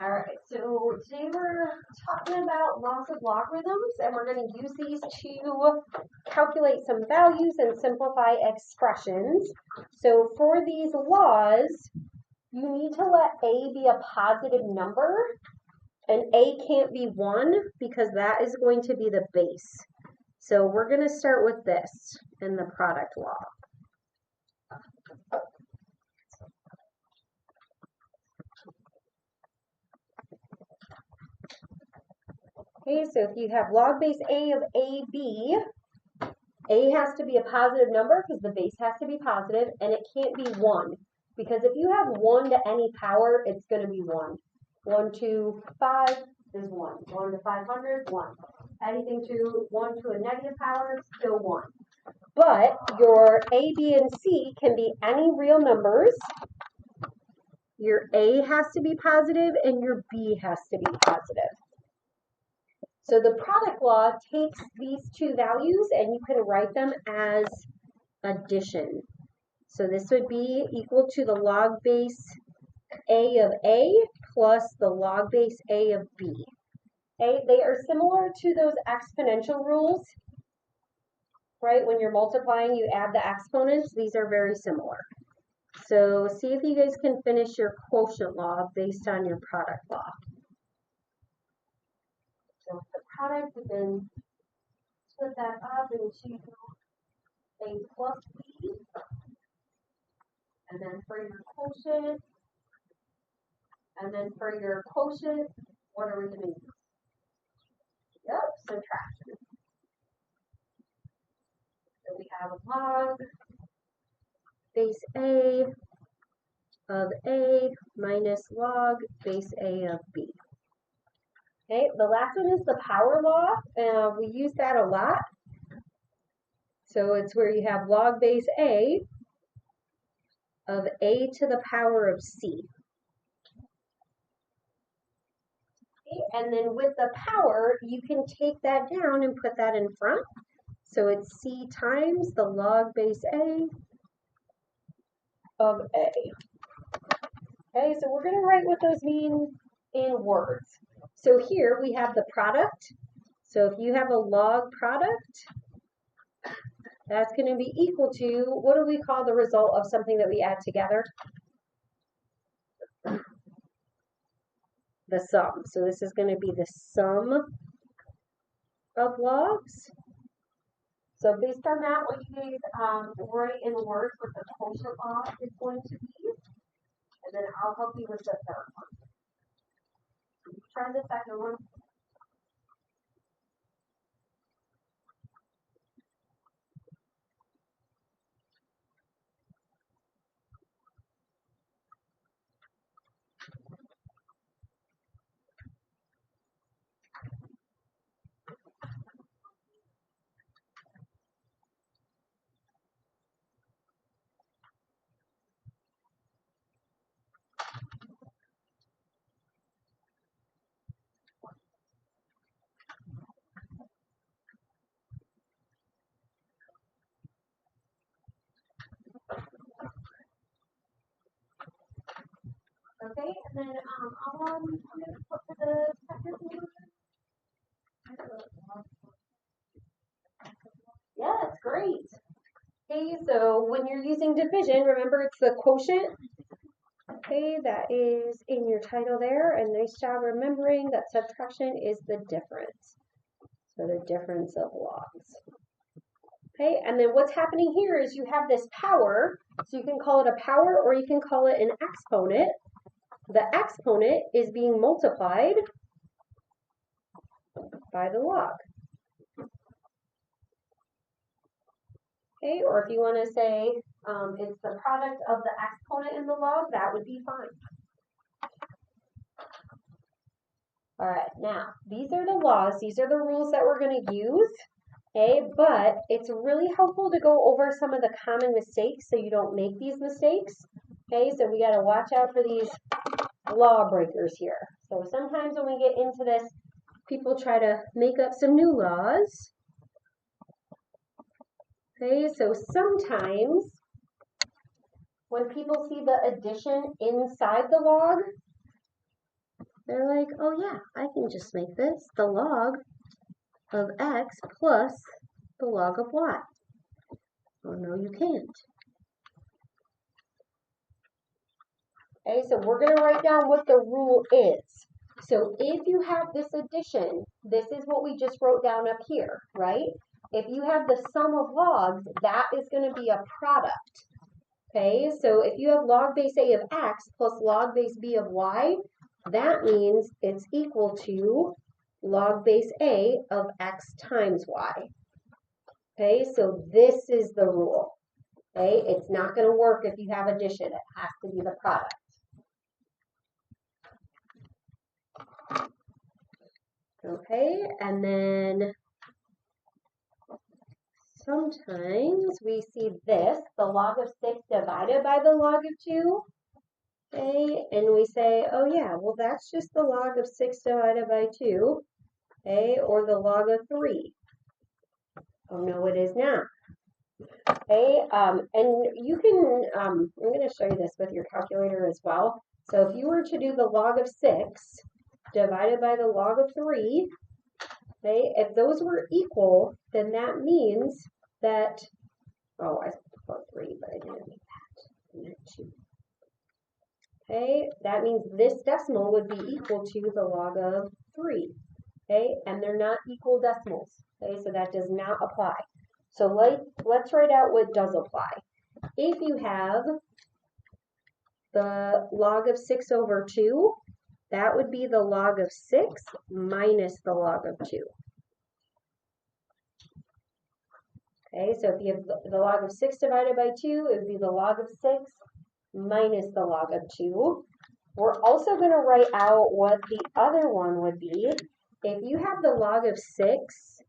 All right, so today we're talking about laws of logarithms, and we're going to use these to calculate some values and simplify expressions. So for these laws, you need to let a be a positive number, and a can't be 1 because that is going to be the base. So we're going to start with this in the product law. Okay, so if you have log base a of AB, a has to be a positive number because the base has to be positive, and it can't be 1. Because if you have 1 to any power, it's going to be 1. 1 to 5 is 1. 1 to 500, 1. Anything to 1 to a negative power, still 1. But your A, B, and C can be any real numbers. Your A has to be positive, and your B has to be positive. So the product law takes these two values and you can write them as addition. So this would be equal to the log base A of A plus the log base A of B. Okay, they are similar to those exponential rules, right? When you're multiplying, you add the exponents. These are very similar. So see if you guys can finish your quotient law based on your product law. So the product, we can split that up into A plus B. And then for your quotient, what are we going to use? Yep, subtraction. So we have log base A of A minus log base A of B. Okay, the last one is the power law. We use that a lot. So it's where you have log base A of A to the power of C. Okay, and then with the power, you can take that down and put that in front. So it's C times the log base A of A. Okay, so we're going to write what those mean in words. So here we have the product. So if you have a log product, that's going to be equal to, what do we call the result of something that we add together? The sum. So this is going to be the sum of logs. So based on that, what you guys write in words what the quotient law is going to be, and then I'll help you with the third one. Try the second one. Okay, and then I'm going to put for the second one. Yeah, that's great. Okay, so when you're using division, remember it's the quotient. Okay, that is in your title there, and nice job remembering that subtraction is the difference. So the difference of logs. Okay, and then what's happening here is you have this power, so you can call it a power or you can call it an exponent. The exponent is being multiplied by the log. Okay, or if you want to say it's the product of the exponent and the log, that would be fine. All right, now these are the laws, these are the rules that we're going to use. Okay, but it's really helpful to go over some of the common mistakes so you don't make these mistakes. Okay, so we got to watch out for these law breakers here. So sometimes when we get into this, people try to make up some new laws. Okay, so sometimes when people see the addition inside the log, They're like, oh yeah, I can just make this the log of x plus the log of y. Oh no, you can't. Okay, so we're going to write down what the rule is. So if you have this addition, this is what we just wrote down up here, right? If you have the sum of logs, that is going to be a product. Okay, so if you have log base a of x plus log base b of y, that means it's equal to log base a of x times y. Okay, so this is the rule. Okay, it's not going to work if you have addition. It has to be the product. Okay, and then sometimes we see this, the log of 6 divided by the log of 2. Okay, and we say, oh yeah, well that's just the log of 6 divided by 2. Okay, or the log of 3. Oh no, it is not. Okay, and you can, I'm going to show you this with your calculator as well. So if you were to do the log of 6 divided by the log of 3, okay, if those were equal, then that means that, oh, I put 3, but I didn't make that. I meant 2. Okay, that means this decimal would be equal to the log of 3. Okay, and they're not equal decimals. Okay, so that does not apply. So let's write out what does apply. If you have the log of 6 over 2, that would be the log of 6 minus the log of 2. Okay, so if you have the log of 6 divided by 2, it would be the log of 6 minus the log of 2. We're also going to write out what the other one would be. If you have the log of 6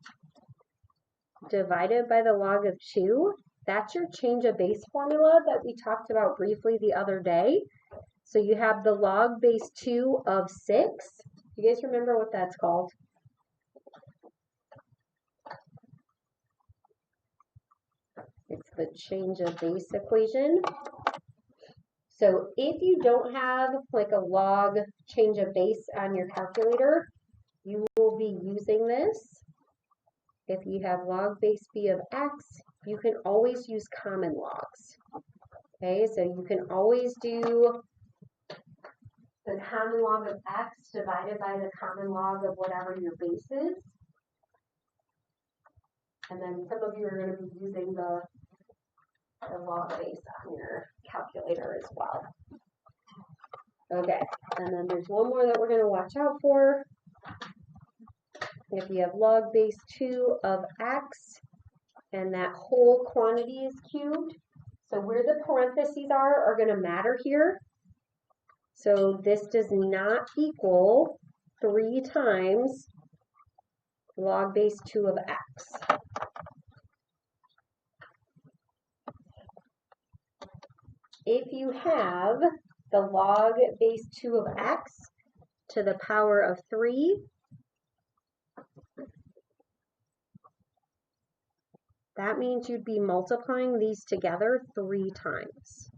divided by the log of 2, that's your change of base formula that we talked about briefly the other day. So you have the log base 2 of 6. You guys remember what that's called? It's the change of base equation. So if you don't have like a log change of base on your calculator, you will be using this. If you have log base b of x, you can always use common logs. Okay, so you can always do the common log of x divided by the common log of whatever your base is. And then some of you are going to be using the log base on your calculator as well. Okay, and then there's one more that we're going to watch out for. If you have log base 2 of x, and that whole quantity is cubed, so where the parentheses are going to matter here. So this does not equal 3 times log base 2 of x. If you have the log base 2 of x to the power of 3, that means you'd be multiplying these together 3 times.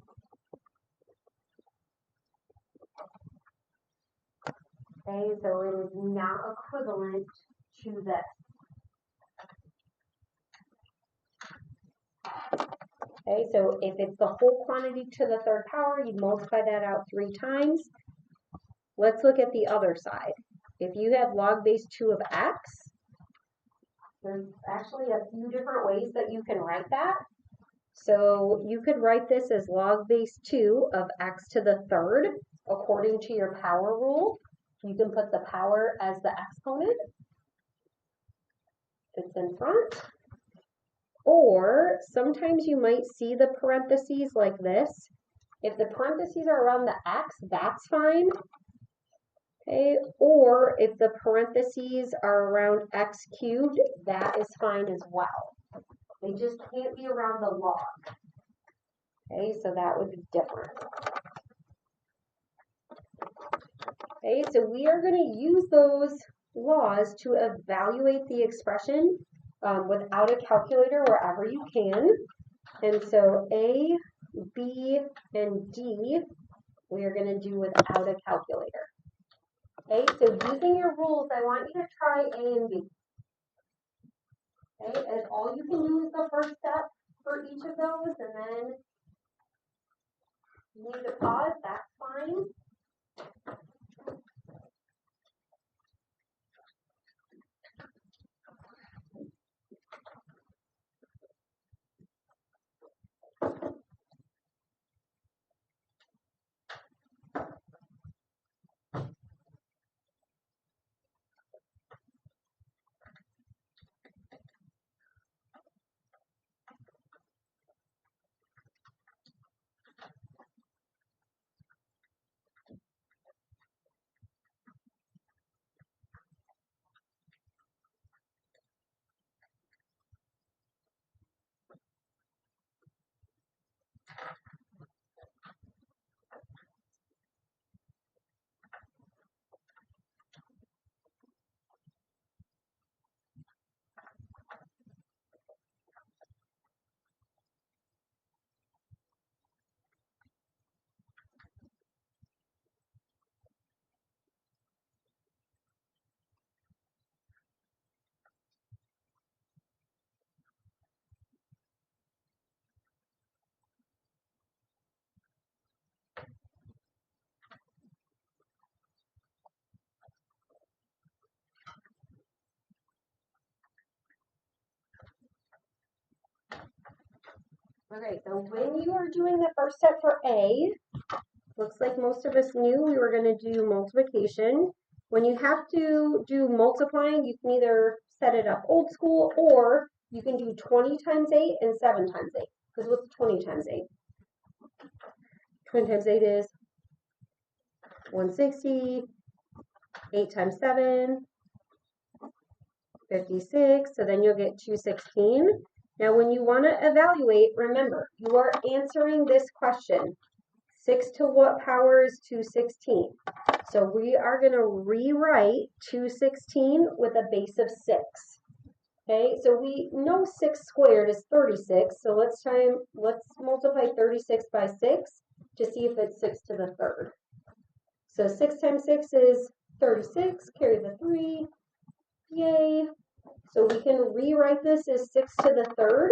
Okay, so it is not equivalent to this. Okay, so if it's the whole quantity to the 3rd power, you multiply that out 3 times. Let's look at the other side. If you have log base 2 of x, there's actually a few different ways that you can write that. So you could write this as log base 2 of x to the 3rd, according to your power rule. You can put the power as the exponent. It's in front. Or sometimes you might see the parentheses like this. If the parentheses are around the x, that's fine. Okay, or if the parentheses are around x cubed, that is fine as well. They just can't be around the log. Okay, so that would be different. Okay, so we are going to use those laws to evaluate the expression without a calculator wherever you can. And so A, B, and D, we are going to do without a calculator. Okay, so using your rules, I want you to try A and B. Okay, and all you can do is the first step for each of those, and then you need to pause, that's fine. Okay, so when you are doing the first step for A, looks like most of us knew we were going to do multiplication. When you have to do multiplying, you can either set it up old school or you can do 20 times 8 and 7 times 8. Because what's 20 times 8? 20 times 8 is 160. 8 times 7, 56. So then you'll get 216. Now when you want to evaluate, remember, you are answering this question. 6 to what power is 216? So we are going to rewrite 216 with a base of 6. Okay, so we know 6 squared is 36. So let's multiply 36 by 6 to see if it's 6 to the third. So 6 times 6 is 36. Carry the 3. Yay. So we can rewrite this as 6 to the third.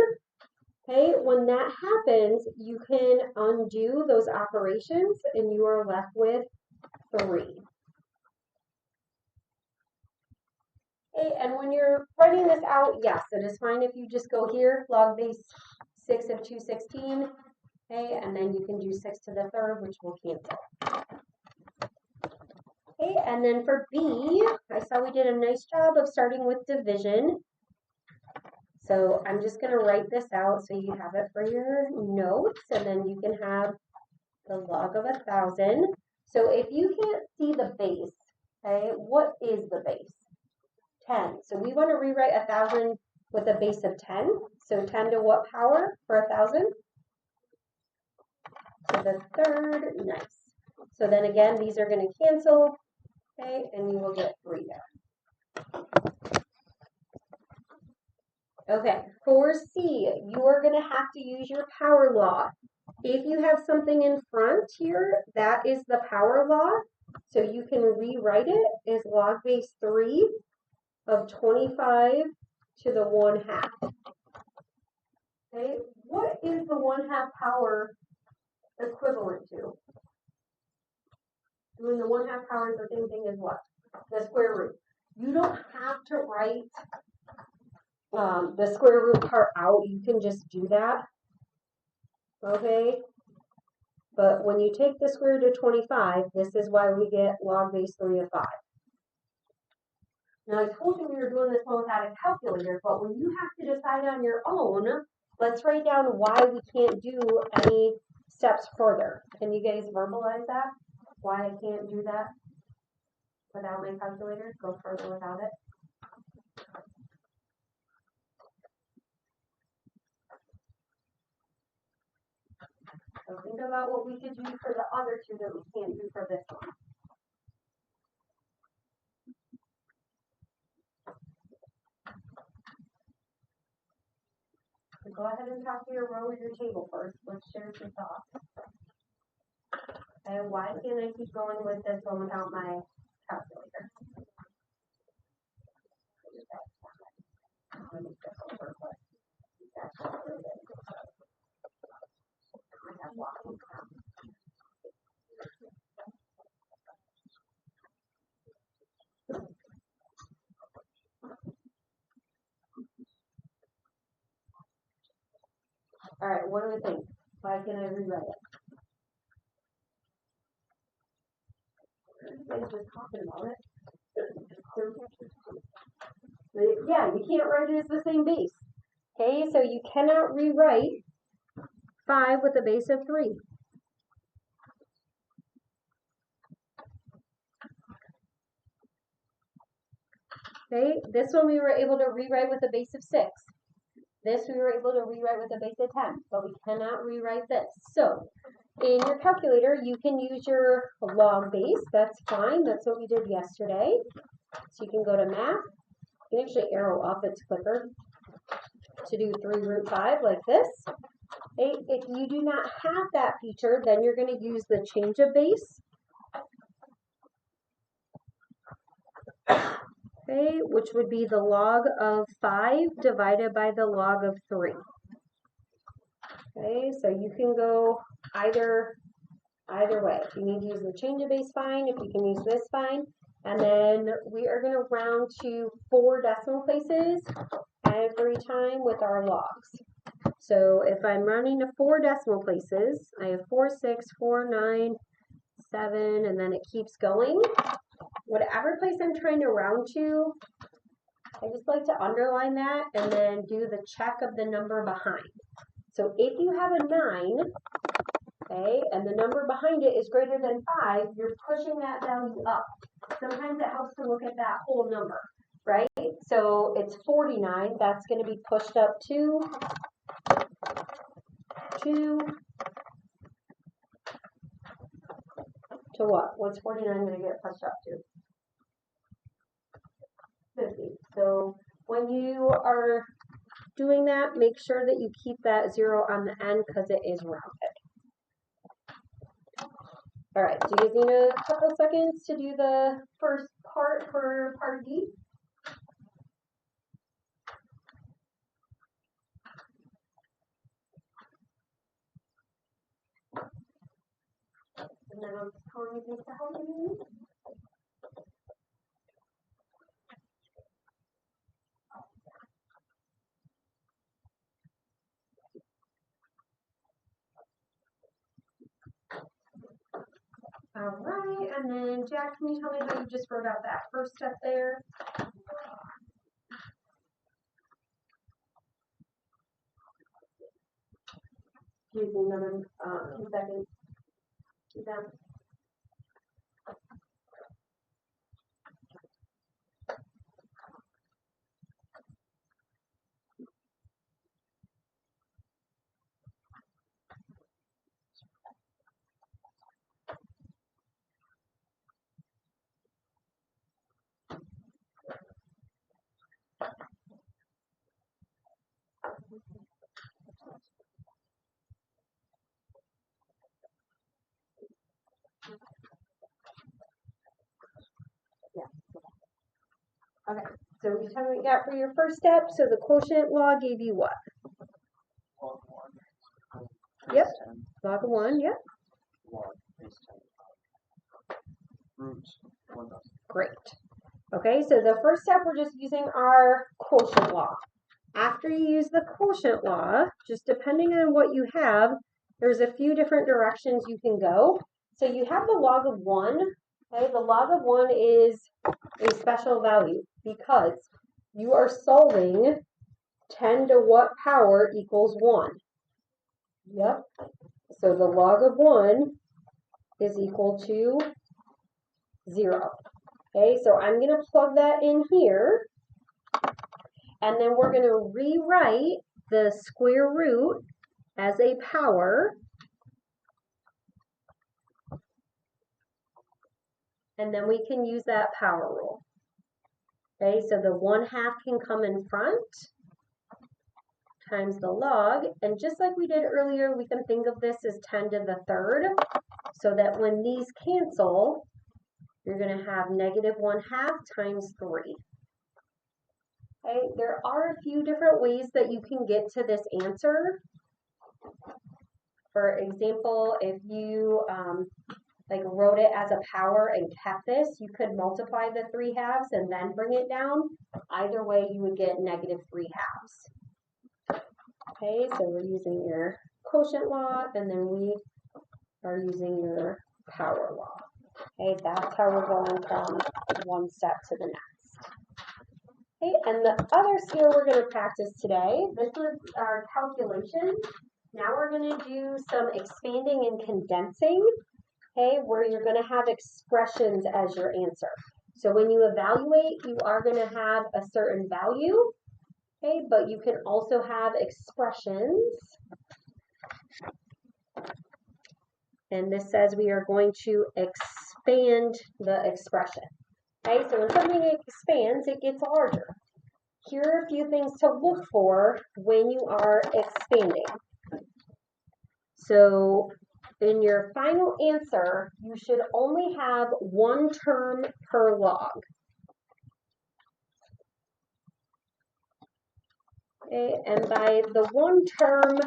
Okay, when that happens, you can undo those operations and you are left with 3. Okay, and when you're writing this out, yes, it is fine if you just go here, log base 6 of 216. Okay, and then you can do 6 to the third, which will cancel. Okay, and then for B, I saw we did a nice job of starting with division. So I'm just going to write this out so you have it for your notes, and then you can have the log of 1,000. So if you can't see the base, okay, what is the base? 10. So we want to rewrite 1,000 with a base of 10. So 10 to what power for 1,000? To the third. Nice. So then again, these are going to cancel, okay, and you will get 3 there. Okay, for C, you are going to have to use your power law. If you have something in front here, that is the power law. So you can rewrite it as log base 3 of 25 to the 1/2. Okay, what is the 1/2 power equivalent to? Doing the 1/2 power is the same thing as what? The square root. You don't have to write the square root part out. You can just do that. Okay, but when you take the square root of 25, this is why we get log base 3 of 5. Now, I told you we were doing this one without a calculator, but when you have to decide on your own, let's write down why we can't do any steps further. Can you guys verbalize that? Why I can't do that without my calculator? Go further without it? So think about what we could do for the other two that we can't do for this one. So go ahead and talk to your row or your table first. Let's share some thoughts. And why can't I keep going with this one without my calculator? All right, what do we think? Why can I rewrite it? You guys just talking about it. Yeah, you can't write it as the same base. Okay, so you cannot rewrite 5 with a base of 3. Okay, this one we were able to rewrite with a base of 6. This we were able to rewrite with a base of 10, but we cannot rewrite this. So in your calculator, you can use your log base. That's fine. That's what we did yesterday. So you can go to math. You can actually arrow up. It's quicker to do 3 root 5 like this. Okay, if you do not have that feature, then you're going to use the change of base. Okay, which would be the log of 5 divided by the log of 3. Okay, so you can go either way. If you need to use the change of base, fine. If you can use this, fine. And then we are going to round to 4 decimal places every time with our logs. So if I'm rounding to 4 decimal places, I have 4, 6, 4, 9, 7, and then it keeps going. Whatever place I'm trying to round to, I just like to underline that and then do the check of the number behind. So if you have a 9, okay, and the number behind it is greater than 5, you're pushing that value up. Sometimes it helps to look at that whole number, right? So it's 49, that's going to be pushed up to 2 to what? What's 49 going to get pushed up to? 50. So when you are doing that, make sure that you keep that 0 on the end because it is rounded. All right, do you guys need a couple seconds to do the first part for part D? And then I'm telling you things to help you. All right, and then Jack, can you tell me how you just wrote out that first step there? Give me another 2 seconds. Keep that. Yeah. Okay, so we tell me what you got for your first step. So the quotient law gave you what? Log 1. Yep. Log of 1, yep. Log base 10. Root 1. Great. Okay, so the first step, we're just using our quotient law. After you use the quotient law, just depending on what you have, there's a few different directions you can go. So you have the log of 1. Okay, the log of 1 is a special value because you are solving 10 to what power equals 1. Yep. So the log of 1 is equal to 0. Okay, so I'm going to plug that in here. And then we're going to rewrite the square root as a power. And then we can use that power rule. Okay, so the 1/2 can come in front times the log. And just like we did earlier, we can think of this as 10 to the 3rd. So that when these cancel, you're going to have negative 1/2 times 3. Okay, there are a few different ways that you can get to this answer. For example, if you like wrote it as a power and kept this, you could multiply the 3/2 and then bring it down. Either way, you would get -3/2. Okay, so we're using your quotient law, and then we are using your power law. Okay, that's how we're going from one step to the next. Okay, and the other skill we're going to practice today, this is our calculation. Now we're going to do some expanding and condensing, okay, where you're going to have expressions as your answer. So when you evaluate, you are going to have a certain value, okay, but you can also have expressions. And this says we are going to expand the expression. Okay, so when something expands, it gets larger. Here are a few things to look for when you are expanding. So in your final answer, you should only have one term per log. Okay, and by the one term,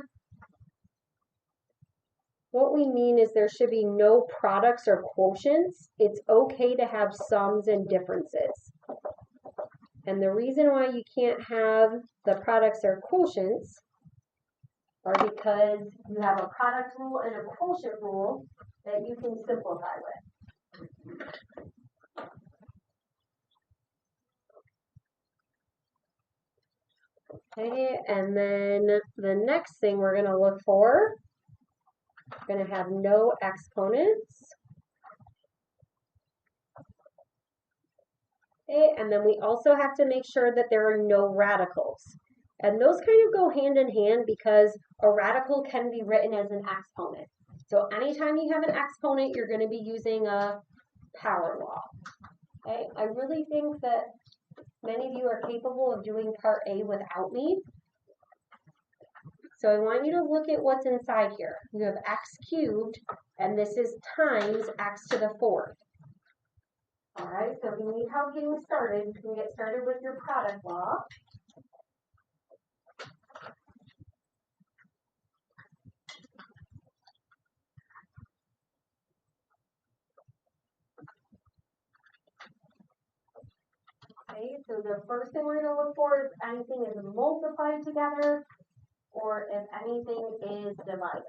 what we mean is there should be no products or quotients. It's okay to have sums and differences. And the reason why you can't have the products or quotients are because you have a product rule and a quotient rule that you can simplify with. Okay, and then the next thing we're going to look for, we're going to have no exponents. Okay, and then we also have to make sure that there are no radicals. And those kind of go hand in hand because a radical can be written as an exponent. So anytime you have an exponent, you're going to be using a power law. Okay, I really think that many of you are capable of doing part A without me. So I want you to look at what's inside here. You have x cubed, and this is times x to the 4th. All right, so if you need help getting started, you can get started with your product law. Okay, so the first thing we're going to look for is anything is multiplied together or if anything is divided.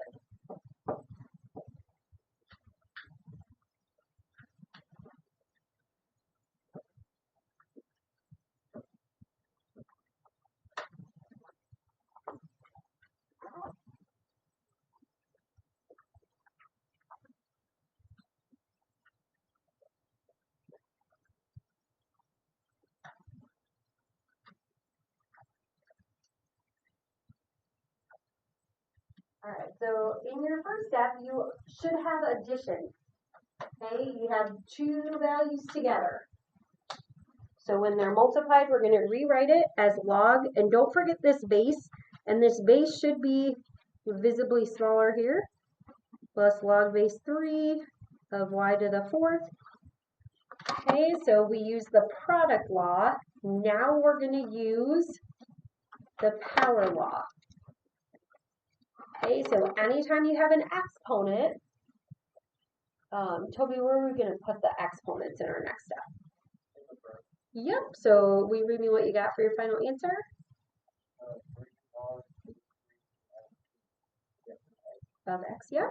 All right, so in your first step, you should have addition. Okay, you have two values together. So when they're multiplied, we're going to rewrite it as log, and don't forget this base, and this base should be visibly smaller here, plus log base 3 of y to the 4th. Okay, so we use the product law. Now we're going to use the power law. Okay, so anytime you have an exponent, Toby, where are we going to put the exponents in our next step? Yep, so will you read me what you got for your final answer? Of x, yep.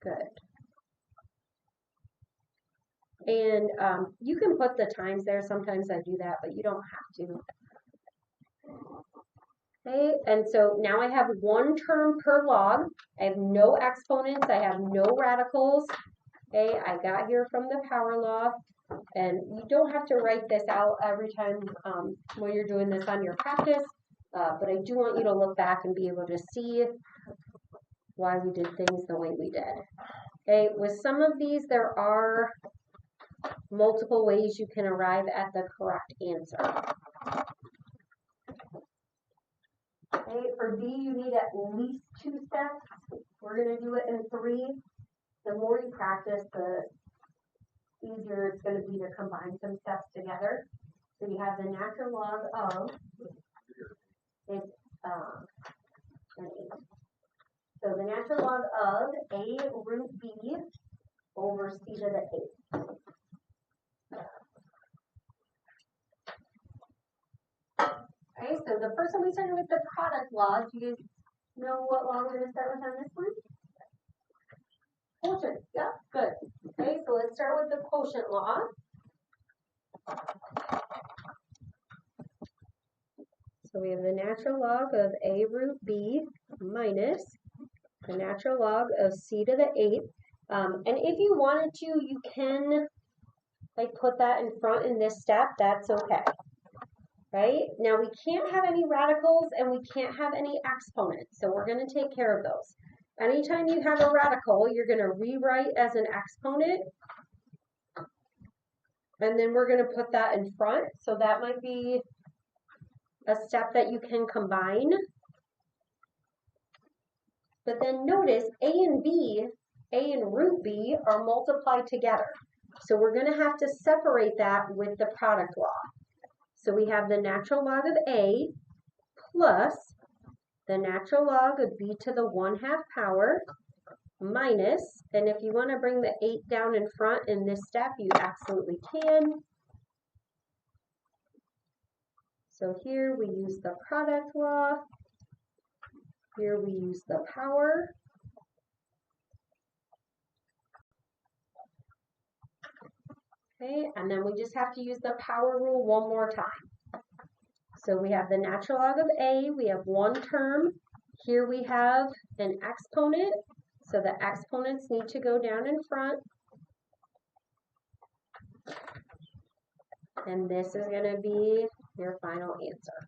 Good. And you can put the times there. Sometimes I do that, but you don't have to. Okay, and so now I have one term per log. I have no exponents. I have no radicals. Okay, I got here from the power law. And you don't have to write this out every time when you're doing this on your practice. But I do want you to look back and be able to see why we did things the way we did. Okay, with some of these, there are multiple ways you can arrive at the correct answer. Okay, for B, you need at least 2 steps. We're going to do it in 3. The more you practice, the easier it's going to be to combine some steps together. So you have the natural log of is an 8. So the natural log of a root b over c to the 8. Okay, so the first one we started with the product law. Do you know what law we're going to start with on this one? Quotient. Yeah, good. Okay, so let's start with the quotient law. So we have the natural log of a root b minus the natural log of c to the 8th. And if you wanted to, you can like put that in front in this step. That's okay. Right? Now we can't have any radicals and we can't have any exponents. So we're going to take care of those. Anytime you have a radical, you're going to rewrite as an exponent. And then we're going to put that in front. So that might be a step that you can combine. But then notice A and B, A and root B are multiplied together. So we're going to have to separate that with the product law. So we have the natural log of A plus the natural log of B to the 1/2 power minus, and if you want to bring the 8 down in front in this step, you absolutely can. So here we use the product law. Here we use the power. Okay, and then we just have to use the power rule one more time. So we have the natural log of A, we have one term. Here we have an exponent, so the exponents need to go down in front. And this is going to be your final answer.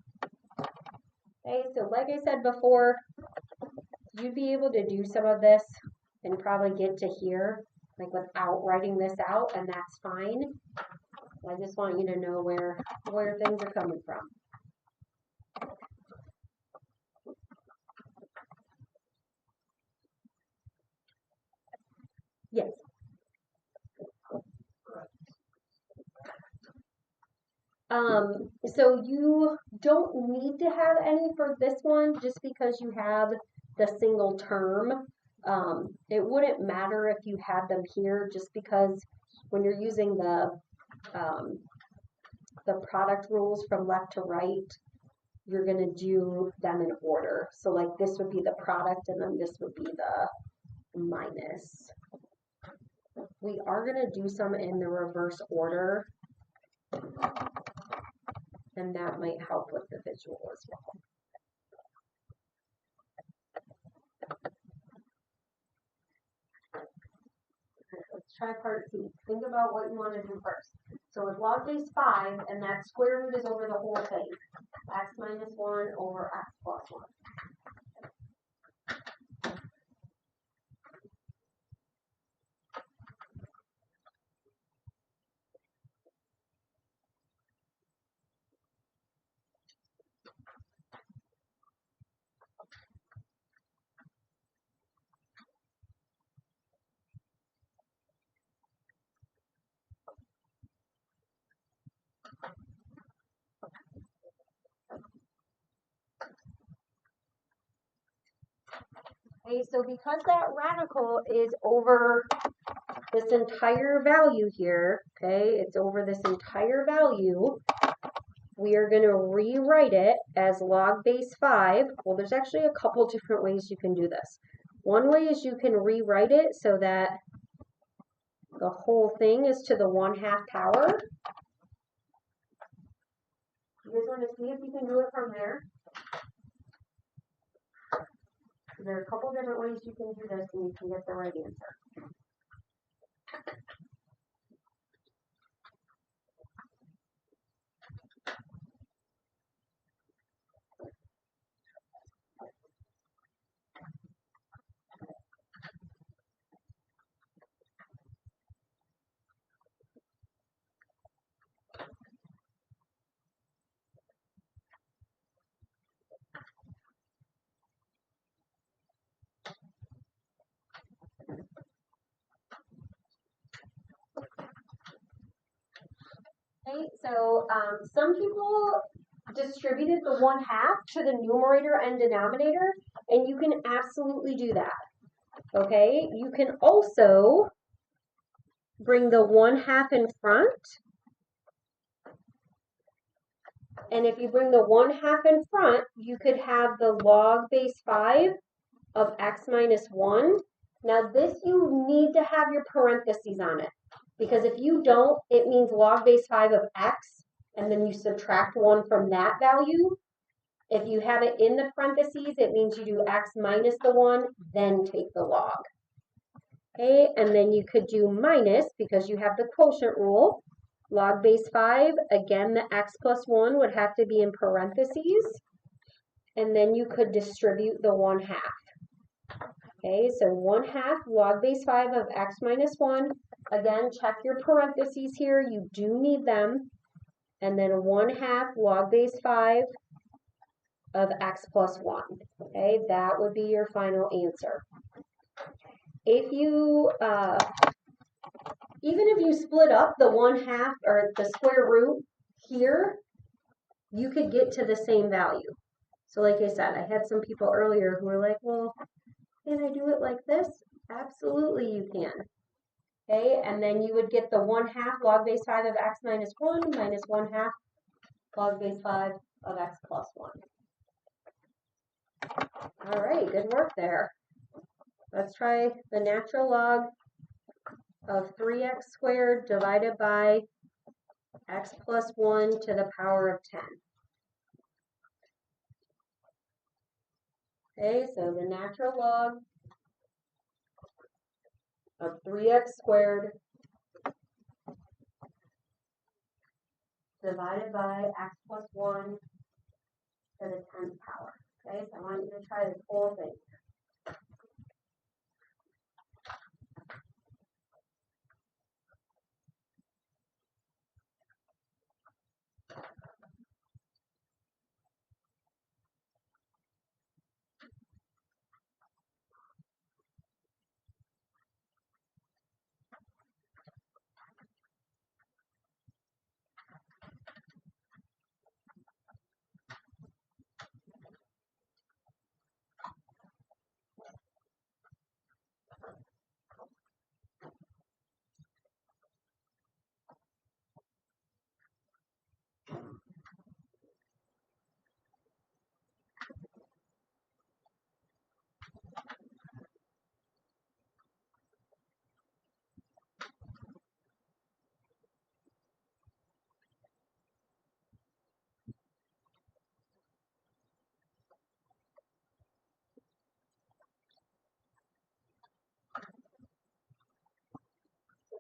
Okay, so like I said before, you'd be able to do some of this and probably get to here, like without writing this out, and that's fine. I just want you to know where things are coming from. Yes. So you don't need to have any for this one just because you have the single term. It wouldn't matter if you had them here just because when you're using the product rules from left to right, you're going to do them in order. So like this would be the product and then this would be the minus. We are going to do some in the reverse order, and that might help with the visual as well. Let's try part C. Think about what you want to do first. So with log base 5, and that square root is over the whole thing. X minus 1 over x plus 1. Okay, so because that radical is over this entire value here, okay, it's over this entire value, we are going to rewrite it as log base 5. Well, there's actually a couple different ways you can do this. One way is you can rewrite it so that the whole thing is to the 1/2 power. You guys want to see if you can do it from there? There are a couple different ways you can do this and you can get the right answer. Okay, so some people distributed the 1/2 to the numerator and denominator, and you can absolutely do that. Okay, you can also bring the 1/2 in front, and if you bring the 1/2 in front, you could have the log base 5 of x minus 1. Now this you need to have your parentheses on it, because if you don't, it means log base 5 of x, and then you subtract 1 from that value. If you have it in the parentheses, it means you do x minus the 1, then take the log. Okay, and then you could do minus, because you have the quotient rule. Log base 5, again, the x plus 1 would have to be in parentheses. And then you could distribute the 1/2. Okay, so 1/2 log base 5 of x minus 1. Again, check your parentheses here. You do need them. And then 1/2 log base 5 of x plus 1. Okay, that would be your final answer. If you, even if you split up the 1/2 or the square root here, you could get to the same value. So like I said, I had some people earlier who were like, well, can I do it like this? Absolutely you can. Okay, and then you would get the 1/2 log base 5 of x minus 1 minus 1/2 log base 5 of x plus 1. All right, good work there. Let's try the natural log of 3x squared divided by x plus 1 to the power of 10. Okay, so the natural log of 3x squared divided by x plus 1 to the 10th power. Okay, so I want you to try this whole thing.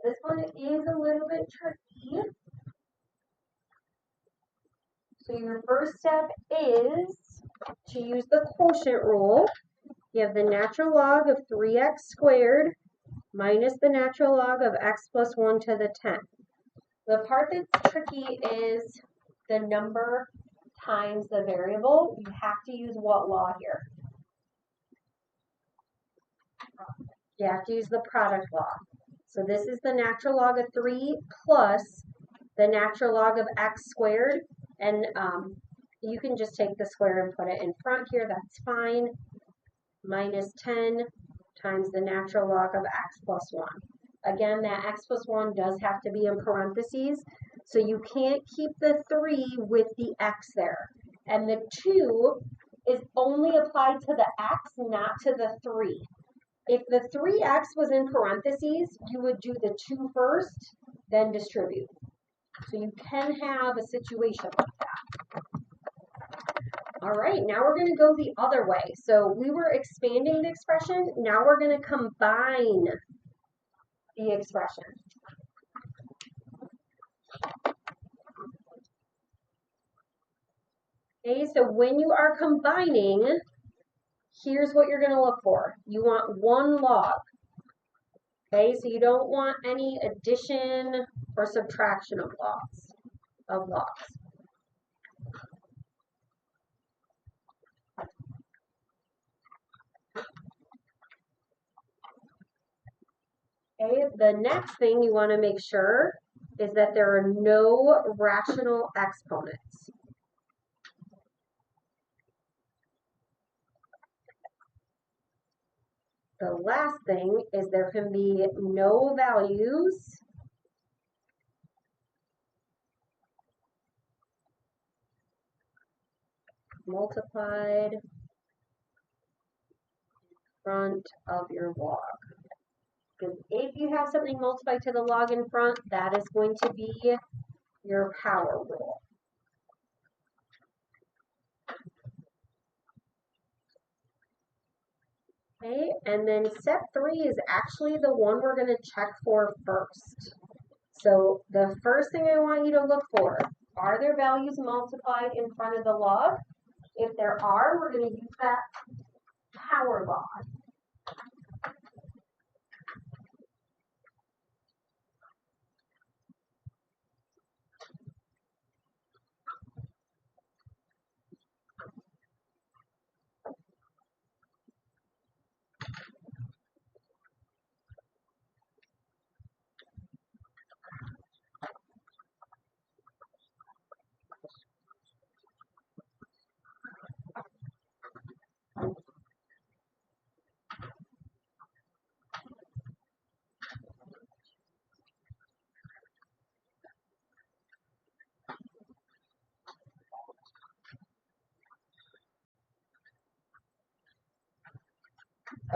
This one is a little bit tricky. So your first step is to use the quotient rule. You have the natural log of 3x squared minus the natural log of x plus 1 to the 10th. The part that's tricky is the number times the variable. You have to use what law here? You have to use the product law. So this is the natural log of 3 plus the natural log of x squared. And you can just take the square and put it in front here. That's fine. Minus 10 times the natural log of x plus 1. Again, that x plus 1 does have to be in parentheses. So you can't keep the 3 with the x there. And the 2 is only applied to the x, not to the 3. If the 3x was in parentheses, you would do the 2 first, then distribute. So you can have a situation like that. All right, now we're going to go the other way. So we were expanding the expression. Now we're going to combine the expression. Okay, so when you are combining, here's what you're going to look for. You want one log. Okay, so you don't want any addition or subtraction of logs. Okay, the next thing you want to make sure is that there are no rational exponents. The last thing is there can be no values multiplied in front of your log. Because if you have something multiplied to the log in front, that is going to be your power rule. Okay, and then step 3 is actually the one we're going to check for first. So the first thing I want you to look for, are there values multiplied in front of the log? If there are, we're going to use that power law.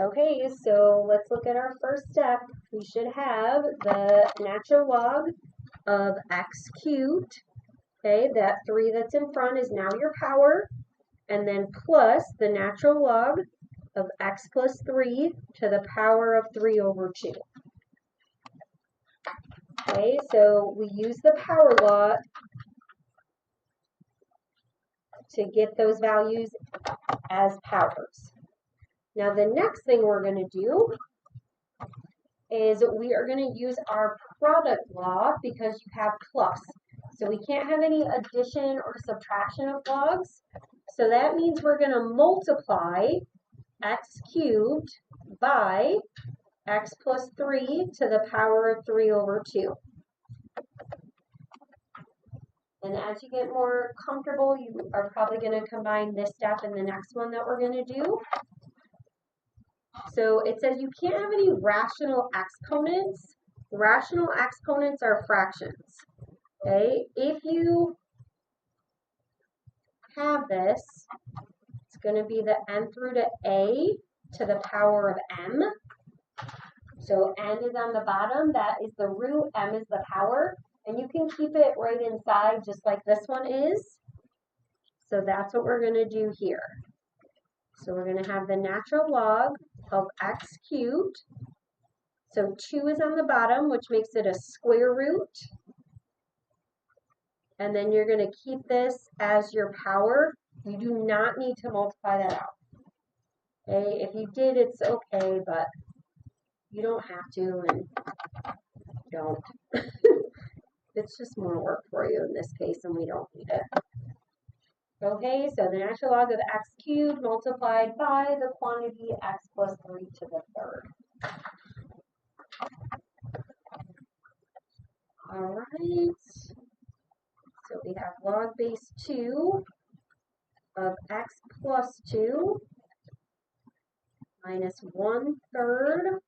Okay, so let's look at our first step. We should have the natural log of x cubed. Okay, that 3 that's in front is now your power, and then plus the natural log of x plus 3 to the power of 3 over 2. Okay, so we use the power law to get those values as powers. Now the next thing we're going to do is we are going to use our product law because you have plus. So we can't have any addition or subtraction of logs. So that means we're going to multiply x cubed by x plus 3 to the power of 3 over 2. And as you get more comfortable, you are probably going to combine this step and the next one that we're going to do. So it says you can't have any rational exponents. Rational exponents are fractions. Okay, if you have this, it's going to be the nth root of a to the power of m. So n is on the bottom, that is the root, m is the power, and you can keep it right inside just like this one is. So that's what we're going to do here. So we're going to have the natural log of x cubed. So 2 is on the bottom, which makes it a square root. And then you're going to keep this as your power. You do not need to multiply that out. Okay, if you did, it's okay, but you don't have to, and don't. It's just more work for you in this case, and we don't need it. Okay, so the natural log of x cubed multiplied by the quantity x plus 3 to the third. All right, so we have log base 2 of x plus 2 minus 1/3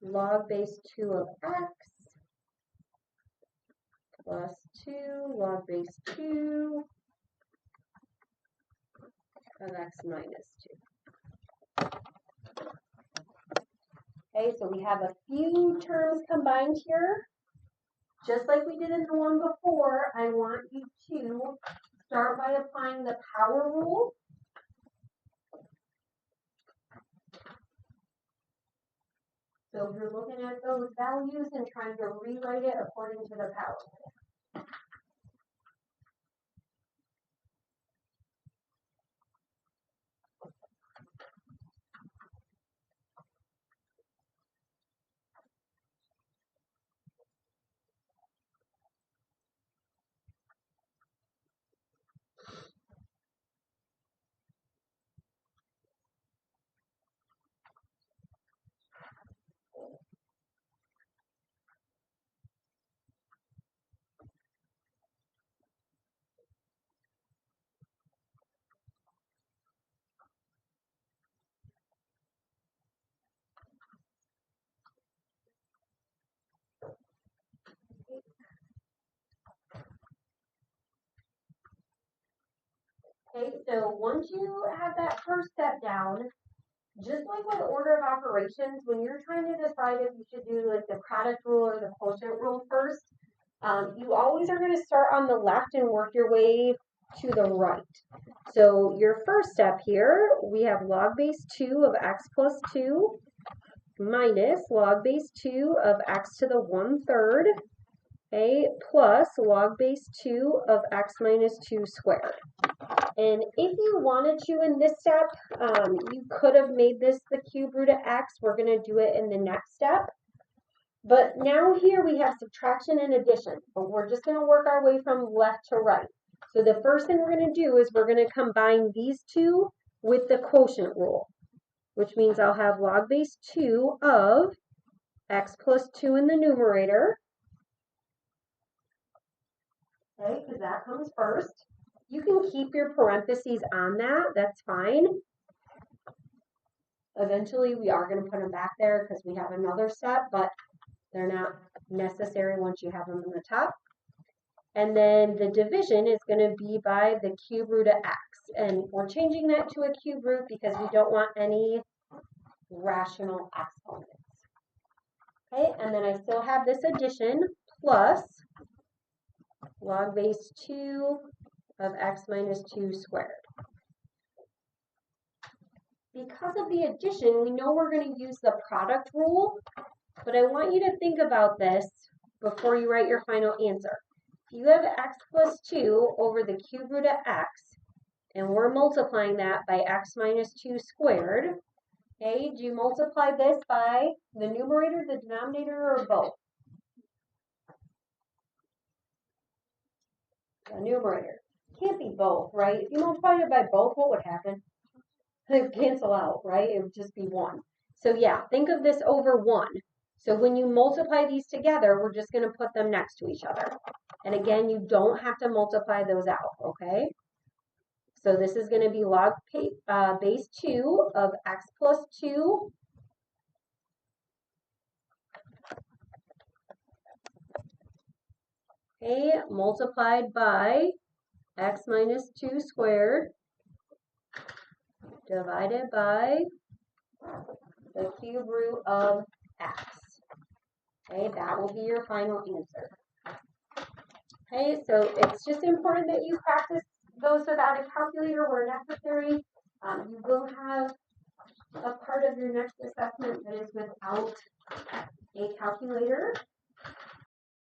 log base 2 of x plus 2 log base 2 of x minus 2. Okay, so we have a few terms combined here. Just like we did in the one before, I want you to start by applying the power rule. So you're looking at those values and trying to rewrite it according to the power rule. once you have that first step down, just like with order of operations, when you're trying to decide if you should do like the product rule or the quotient rule first, you always are going to start on the left and work your way to the right. So your first step here, we have log base 2 of x plus 2 minus log base 2 of x to the 1/3, okay, plus log base 2 of x minus 2 squared. And if you wanted to in this step, you could have made this the cube root of x. We're going to do it in the next step. But now here we have subtraction and addition, but we're just going to work our way from left to right. So the first thing we're going to do is we're going to combine these two with the quotient rule, which means I'll have log base 2 of x plus 2 in the numerator, okay, because that comes first. You can keep your parentheses on that, that's fine. Eventually we are going to put them back there because we have another step, but they're not necessary once you have them on the top. And then the division is going to be by the cube root of x. And we're changing that to a cube root because we don't want any rational exponents. Okay, and then I still have this addition plus log base 2 of x minus 2 squared. Because of the addition, we know we're going to use the product rule, but I want you to think about this before you write your final answer. If you have x plus 2 over the cube root of x, and we're multiplying that by x minus 2 squared, okay, do you multiply this by the numerator, the denominator, or both? The numerator. Can't be both, right? If you multiplied it by both, what would happen? It would cancel out, right? It would just be 1. So yeah, think of this over 1. So when you multiply these together, we're just going to put them next to each other. And again, you don't have to multiply those out, okay? So this is going to be log base 2 of x plus 2 okay, multiplied by x minus 2 squared divided by the cube root of x. Okay, that will be your final answer. Okay, so it's just important that you practice those without a calculator where necessary. You will have a part of your next assessment that is without a calculator.